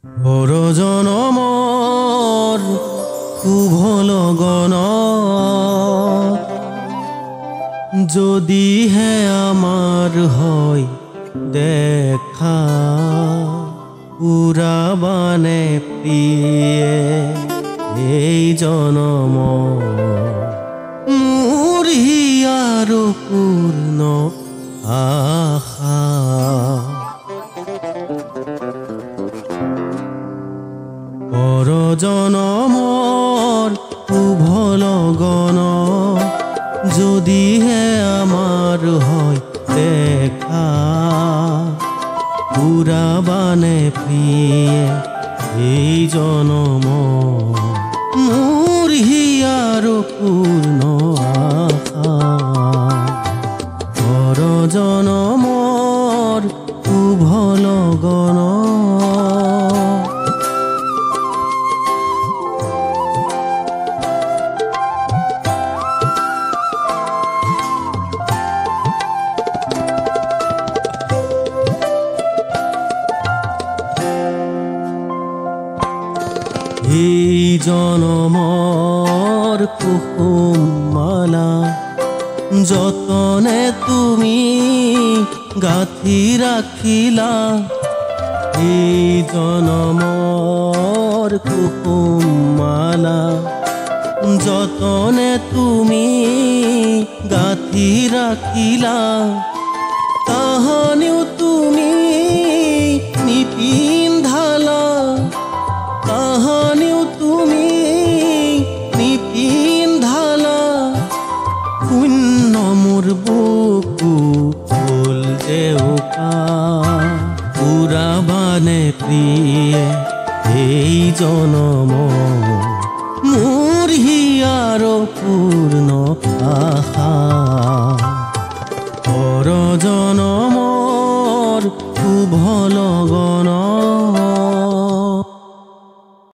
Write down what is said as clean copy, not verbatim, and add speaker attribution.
Speaker 1: পৰ জনমৰ শুভ লগন যদিহে আমাৰ হয় দেখা উৰাবানে প্ৰিয়ে এই জনম মোৰ হিয়াৰো পূৰ্ণ আশা পৰ জনমৰ শুভ লগন যদিহে আমাৰ হয় দেখা উৰাবানে প্ৰিয়ে এই জনম মোৰ হিয়াৰো পূৰ্ণ আশা পৰ জনমৰ শুভ লগন এই জনমৰ কুসুম মালা যতনে তুমি গাঁঠি ৰাখিলা এই জনমৰ কুসুম মালা যতনে তুমি গাঁঠি ৰাখিলা তাহানিও তুমি নিপিন্ধালা তাহানিও তুমি নিপিন্ধালা শূন্য মোৰ বুকু হ'ল দেউকা উৰাবানে প্ৰিয়ে এই জনম মোৰ হিয়াৰো পূৰ্ণ আশা পৰ জনমৰ শুভ লগন